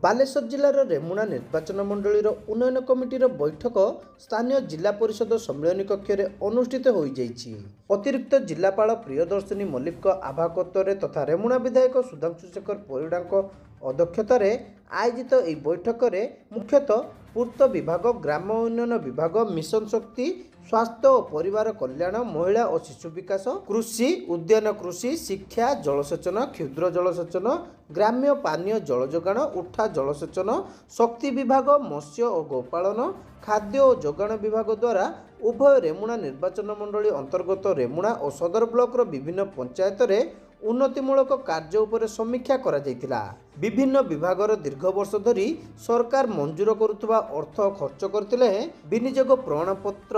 ବାଲେଶ୍ୱର ଜିଲ୍ଲାର ରେମୁଣା ନିର୍ବାଚନ ମଣ୍ଡଳୀର ଉନ୍ନୟନ କମିଟିର ବୈଠକ ସ୍ଥାନୀୟ ଜିଲ୍ଲା ପରିଷଦ ସମ୍ମିଳନୀ କକ୍ଷରେ ଅନୁଷ୍ଠିତ ହୋଇଯାଇଛି। ଅତିରିକ୍ତ ଜିଲ୍ଲାପାଳ ପ୍ରିୟଦର୍ଶିନୀ ମଲ୍ଲିକଙ୍କ ଆଭାକତ୍ୱରେ ତଥା ରେମୁଣା ବିଧାୟକ ସୁଧାଂଶୁ ଶେଖର ପରିଡ଼ାଙ୍କ ଅଧ୍ୟକ୍ଷତାରେ ଆୟୋଜିତ ଏହି ବୈଠକରେ ମୁଖ୍ୟତଃ ପୂର୍ତ୍ତ ବିଭାଗ, ଗ୍ରାମ ଉନ୍ନୟନ ବିଭାଗ, ମିଶନ ଶକ୍ତି, ସ୍ୱାସ୍ଥ୍ୟ ଓ ପରିବାର କଲ୍ୟାଣ, ମହିଳା ଓ ଶିଶୁ ବିକାଶ, କୃଷି, ଉଦ୍ୟାନ କୃଷି, ଶିକ୍ଷା, ଜଳସେଚନ, କ୍ଷୁଦ୍ର ଜଳସେଚନ, ଗ୍ରାମ୍ୟ ପାନୀୟ ଜଳ ଯୋଗାଣ, ଉଠା ଜଳସେଚନ, ଶକ୍ତି ବିଭାଗ, ମତ୍ସ୍ୟ ଓ ଗୋପାଳନ, ଖାଦ୍ୟ ଓ ଯୋଗାଣ ବିଭାଗ ଦ୍ୱାରା ଉଭୟ ରେମୁଣା ନିର୍ବାଚନ ମଣ୍ଡଳୀ ଅନ୍ତର୍ଗତ ରେମୁଣା ଓ ସଦର ବ୍ଲକର ବିଭିନ୍ନ ପଞ୍ଚାୟତରେ ଉନ୍ନତିମୂଳକ କାର୍ଯ୍ୟ ଉପରେ ସମୀକ୍ଷା କରାଯାଇଥିଲା। ବିଭିନ୍ନ ବିଭାଗର ଦୀର୍ଘ ବର୍ଷ ଧରି ସରକାର ମଞ୍ଜୁର କରୁଥିବା ଅର୍ଥ ଖର୍ଚ୍ଚ କରିଥିଲେ ବିନିଯୋଗ ପ୍ରମାଣପତ୍ର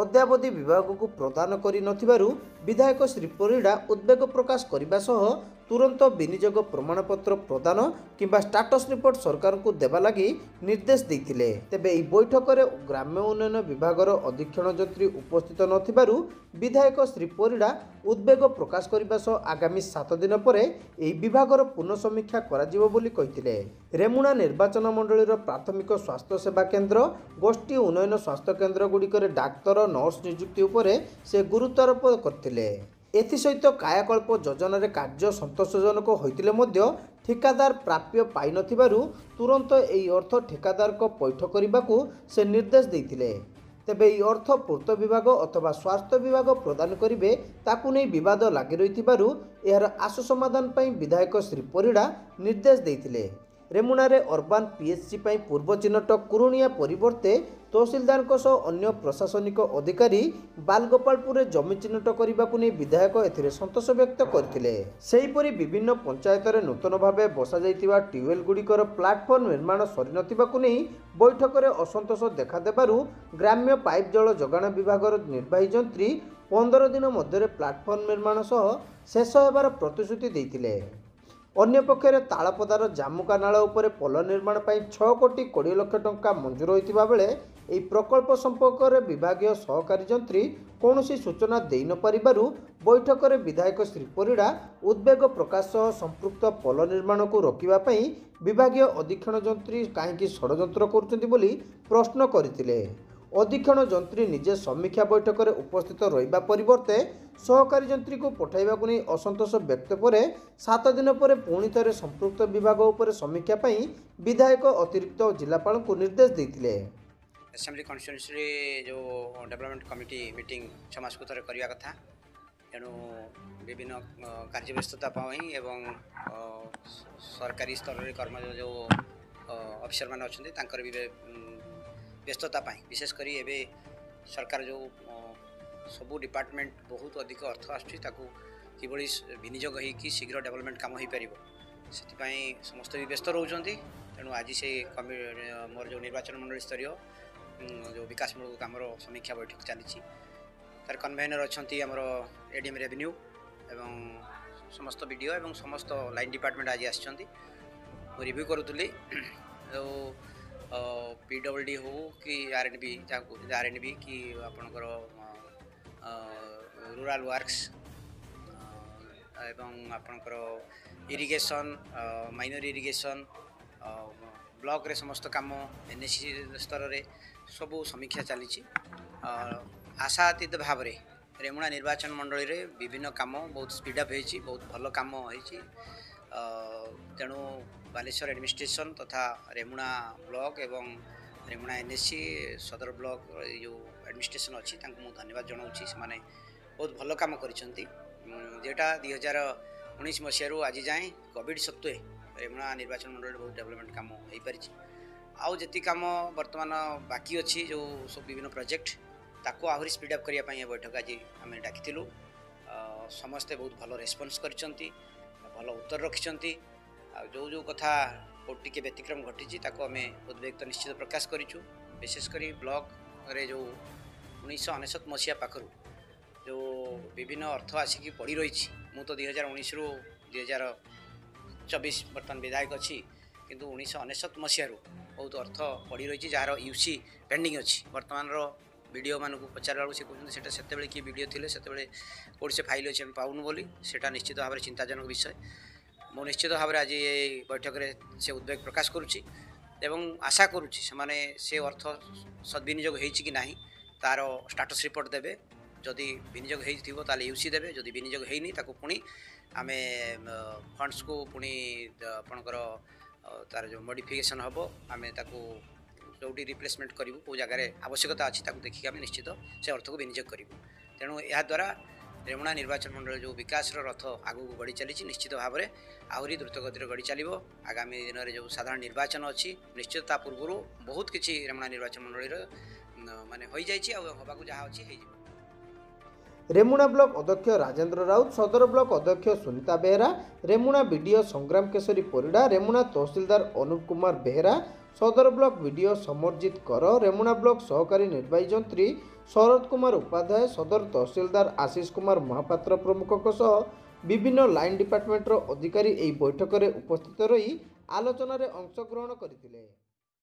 ଅଦ୍ୟାବଧି ବିଭାଗକୁ ପ୍ରଦାନ କରିନଥିବାରୁ ବିଧାୟକ ଶ୍ରୀ ପରିଡ଼ା ଉଦ୍ବେଗ ପ୍ରକାଶ କରିବା ସହ ତୁରନ୍ତ ବିନିଯୋଗ ପ୍ରମାଣପତ୍ର ପ୍ରଦାନ କିମ୍ବା ଷ୍ଟାଟସ୍ ରିପୋର୍ଟ ସରକାରଙ୍କୁ ଦେବା ଲାଗି ନିର୍ଦ୍ଦେଶ ଦେଇଥିଲେ। ତେବେ ଏହି ବୈଠକରେ ଗ୍ରାମ୍ୟ ଉନ୍ନୟନ ବିଭାଗର ଅଧୀକ୍ଷଣ ଯନ୍ତ୍ରୀ ଉପସ୍ଥିତ ନଥିବାରୁ ବିଧାୟକ ଶ୍ରୀ ପରିଡ଼ା ଉଦ୍ବେଗ ପ୍ରକାଶ କରିବା ସହ ଆଗାମୀ 7 ଦିନ ପରେ ଏହି ବିଭାଗର ପୁନଃ ସମୀକ୍ଷା କରାଯିବ ବୋଲି କହିଥିଲେ। ରେମୁଣା ନିର୍ବାଚନ ମଣ୍ଡଳୀର ପ୍ରାଥମିକ ସ୍ୱାସ୍ଥ୍ୟ ସେବା କେନ୍ଦ୍ର, ଗୋଷ୍ଠୀ ଉନ୍ନୟନ ସ୍ୱାସ୍ଥ୍ୟ କେନ୍ଦ୍ରଗୁଡ଼ିକରେ ଡାକ୍ତର, ନର୍ସ ନିଯୁକ୍ତି ଉପରେ ସେ ଗୁରୁତ୍ୱାରୋପ କରିଥିଲେ। ଏଥିସହିତ କାୟାକଳ୍ପ ଯୋଜନାରେ କାର୍ଯ୍ୟ ସନ୍ତୋଷଜନକ ହୋଇଥିଲେ ମଧ୍ୟ ଠିକାଦାର ପ୍ରାପ୍ୟ ପାଇନଥିବାରୁ ତୁରନ୍ତ ଏହି ଅର୍ଥ ଠିକାଦାରଙ୍କ ପୈଠ କରିବାକୁ ସେ ନିର୍ଦ୍ଦେଶ ଦେଇଥିଲେ। ତେବେ ଏହି ଅର୍ଥ ପୂର୍ତ୍ତ ବିଭାଗ ଅଥବା ସ୍ୱାସ୍ଥ୍ୟ ବିଭାଗ ପ୍ରଦାନ କରିବେ ତାକୁ ନେଇ ବିବାଦ ଲାଗି ରହିଥିବାରୁ ଏହାର ଆଶୁ ସମାଧାନ ପାଇଁ ବିଧାୟକ ଶ୍ରୀ ପରିଡ଼ା ନିର୍ଦ୍ଦେଶ ଦେଇଥିଲେ। ରେମୁଣାରେ ଅର୍ବାନ ପିଏଚ୍ସି ପାଇଁ ପୂର୍ବ ଚିହ୍ନଟ କୁରୁଣିଆ ପରିବର୍ତ୍ତେ ତହସିଲଦାରଙ୍କ ସହ ଅନ୍ୟ ପ୍ରଶାସନିକ ଅଧିକାରୀ ବାଲଗୋପାଳପୁରରେ ଜମି ଚିହ୍ନଟ କରିବାକୁ ନେଇ ବିଧାୟକ ଏଥିରେ ସନ୍ତୋଷ ବ୍ୟକ୍ତ କରିଥିଲେ। ସେହିପରି ବିଭିନ୍ନ ପଞ୍ଚାୟତରେ ନୂତନ ଭାବେ ବସାଯାଇଥିବା ଟ୍ୟୁବୱେଲ୍‌ଗୁଡ଼ିକର ପ୍ଲାଟଫର୍ମ ନିର୍ମାଣ ସରିନଥିବାକୁ ନେଇ ବୈଠକରେ ଅସନ୍ତୋଷ ଦେଖାଦେବାରୁ ଗ୍ରାମ୍ୟ ପାଇପ୍ ଜଳ ଯୋଗାଣ ବିଭାଗର ନିର୍ବାହୀ ଯନ୍ତ୍ରୀ 15 ଦିନ ମଧ୍ୟରେ ପ୍ଲାଟଫର୍ମ ନିର୍ମାଣ ସହ ଶେଷ ହେବାର ପ୍ରତିଶ୍ରୁତି ଦେଇଥିଲେ। ଅନ୍ୟପକ୍ଷରେ ତାଳପଦାର ଜାମୁକା ନାଳ ଉପରେ ପୋଲ ନିର୍ମାଣ ପାଇଁ 6 କୋଟି 20 ଲକ୍ଷ ଟଙ୍କା ମଞ୍ଜୁର ହୋଇଥିବା ବେଳେ ଏହି ପ୍ରକଳ୍ପ ସମ୍ପର୍କରେ ବିଭାଗୀୟ ସହକାରୀ ଯନ୍ତ୍ରୀ କୌଣସି ସୂଚନା ଦେଇନପାରିବାରୁ ବୈଠକରେ ବିଧାୟକ ଶ୍ରୀ ପରିଡ଼ା ଉଦ୍ବେଗ ପ୍ରକାଶ ସହ ସମ୍ପୃକ୍ତ ପୋଲ ନିର୍ମାଣକୁ ରୋକିବା ପାଇଁ ବିଭାଗୀୟ ଅଧୀକ୍ଷଣ ଯନ୍ତ୍ରୀ କାହିଁକି ଷଡ଼ଯନ୍ତ୍ର କରୁଛନ୍ତି ବୋଲି ପ୍ରଶ୍ନ କରିଥିଲେ। ଅଧୀକ୍ଷଣ ଯନ୍ତ୍ରୀ ନିଜେ ସମୀକ୍ଷା ବୈଠକରେ ଉପସ୍ଥିତ ରହିବା ପରିବର୍ତ୍ତେ ସହକାରୀ ଯନ୍ତ୍ରୀଙ୍କୁ ପଠାଇବାକୁ ନେଇ ଅସନ୍ତୋଷ ବ୍ୟକ୍ତ ପରେ 7 ଦିନ ପରେ ପୁଣି ଥରେ ସମ୍ପୃକ୍ତ ବିଭାଗ ଉପରେ ସମୀକ୍ଷା ପାଇଁ ବିଧାୟକ ଅତିରିକ୍ତ ଜିଲ୍ଲାପାଳଙ୍କୁ ନିର୍ଦ୍ଦେଶ ଦେଇଥିଲେ। असेंबली कन्स्टिट्यूएंसी जो डेवलपमेंट कमिटी मीटिंग 6 मास को थरे करिया कथा तेणु विभिन्न कार्य व्यस्तता एवं सरकारी स्तर रे कर्म जो अफिसर मान अच्छे तांकर भी व्यस्तता विशेष करी एबे सरकार जो सबू डिपार्टमेंट बहुत अधिक अर्थ आसुची किभली विनियोग होगी शीघ्र डेवलपमेंट काम हो पार से समस्त भी व्यस्त रोचंती। तेणु आज से मोर जो निर्वाचन मंडली स्तरीय जो विकासमूलक काम समीक्षा बैठक चली तार कन्वेनर अच्छा आमर एडीएम रेवेन्यू एवं समस्त वीडियो एवं समस्त लाइन डिपार्टमेंट आज आसछंती रिव्यू करूली जो पीडब्ल्यूडी हो कि आरएनबी कि आपणकर रूरल वर्क्स एवं आपणकर इरिगेशन माइनर इरिगेशन ब्लॉक रे समस्त काम एनएससी स्तर रे सबू समीक्षा चली आशातीत भाव में रेमुणा निर्वाचन मंडली रे विभिन्न काम बहुत स्पीडअप होती बहुत भल काम होती। तेणु बालेश्वर एडमिनिस्ट्रेशन तथा रेमुणा ब्लॉक एवं रेमुणा एनएससी सदर ब्लॉक जो एडमिनिस्ट्रेशन अच्छी मुझे धन्यवाद जनाऊँगी से बहुत भल काम करटा 2019 मसीह आज जाए कोविड सत्वे रेमुणा निर्वाचन मंडल बहुत डेवलपमेंट काम हो पारी आउ जी कम बर्तमान बाकी अच्छी जो सब विभिन्न प्रोजेक्ट ताको आहरी स्पीडअप करने बैठक आज आम डाकी समस्ते बहुत भल रेस्पॉन्स करछंती भल उत्तर रखिंट जो जो कथा टी व्यतिक्रम घटी आम उद्वेग तो निश्चित प्रकाश करूँ विशेषकर ब्लॉक रे जो 1999 मसीहा पाखर जो विभिन्न अर्थ आसिकी पड़ी रही मु तो 2019 रु 2024 बर्तमान विधायक अच्छी किंतु 1999 मसीह बहुत अर्थ पड़ी रही जार यूसी पेंडिंग अच्छी बर्तमान वीडियो मानक पचार से कहते से कि वीडियो थे से कौन से फाइल अच्छे पाऊनु बोली सेटा निश्चित भाव में चिंताजनक विषय ମୁଁ ନିଶ୍ଚିତ ଭାବରେ ଆଜି ଏ ବୈଠକରେ ସେ ଉଦ୍ବେଗ ପ୍ରକାଶ କରୁଛି ଏବଂ ଆଶା କରୁଛି ସେମାନେ ସେ ଅର୍ଥ ସଦ୍ବିନିଯୋଗ ହେଇଛି କି ନାହିଁ ତାର ଷ୍ଟାଟସ୍ ରିପୋର୍ଟ ଦେବେ। ଯଦି ବିନିଯୋଗ ହେଇଥିବ ତାହେଲେ ୟୁସି ଦେବେ, ଯଦି ବିନିଯୋଗ ହେଇନି ତାକୁ ପୁଣି ଆମେ ଫଣ୍ଡସକୁ ପୁଣି ଆପଣଙ୍କର ତାର ଯେଉଁ ମଡ଼ିଫିକେସନ୍ ହେବ ଆମେ ତାକୁ ଯେଉଁଠି ରିପ୍ଲେସମେଣ୍ଟ କରିବୁ କେଉଁ ଜାଗାରେ ଆବଶ୍ୟକତା ଅଛି ତାକୁ ଦେଖିକି ଆମେ ନିଶ୍ଚିତ ସେ ଅର୍ଥକୁ ବିନିଯୋଗ କରିବୁ। ତେଣୁ ଏହାଦ୍ୱାରା ରେମୁଣା ନିର୍ବାଚନ ମଣ୍ଡଳ ଯେଉଁ ବିକାଶର ରଥ ଆଗକୁ ଗଡ଼ି ଚାଲିଛି ନିଶ୍ଚିତ ଭାବରେ ଆହୁରି ଦ୍ରୁତଗତିରେ ଗଡ଼ି ଚାଲିବ। ଆଗାମୀ ଦିନରେ ଯେଉଁ ସାଧାରଣ ନିର୍ବାଚନ ଅଛି ନିଶ୍ଚିତ ତା ପୂର୍ବରୁ ବହୁତ କିଛି ରେମୁଣା ନିର୍ବାଚନ ମଣ୍ଡଳୀର ମାନେ ହୋଇଯାଇଛି ଆଉ ହେବାକୁ ଯାହା ଅଛି ହେଇଯିବ। ରେମୁଣା ବ୍ଲକ ଅଧ୍ୟକ୍ଷ ରାଜେନ୍ଦ୍ର ରାଉତ, ସଦର ବ୍ଲକ ଅଧ୍ୟକ୍ଷ ସୁନିତା ବେହେରା, ରେମୁଣା ବିଡ଼ିଓ ସଂଗ୍ରାମ କେଶରୀ ପରିଡ଼ା, ରେମୁଣା ତହସିଲଦାର ଅନୁପ କୁମାର ବେହେରା, ସଦର ବ୍ଲକ ବିଡ଼ିଓ ସମରଜିତ କର, ରେମୁଣା ବ୍ଲକ ସହକାରୀ ନିର୍ବାହୀ ଯନ୍ତ୍ରୀ ଶରତ କୁମାର ଉପାଧ୍ୟାୟ, ସଦର ତହସିଲଦାର ଆଶିଷ କୁମାର ମହାପାତ୍ର ପ୍ରମୁଖଙ୍କ ସହ ବିଭିନ୍ନ ଲାଇନ୍ ଡିପାର୍ଟମେଣ୍ଟର ଅଧିକାରୀ ଏହି ବୈଠକରେ ଉପସ୍ଥିତ ରହି ଆଲୋଚନାରେ ଅଂଶଗ୍ରହଣ କରିଥିଲେ।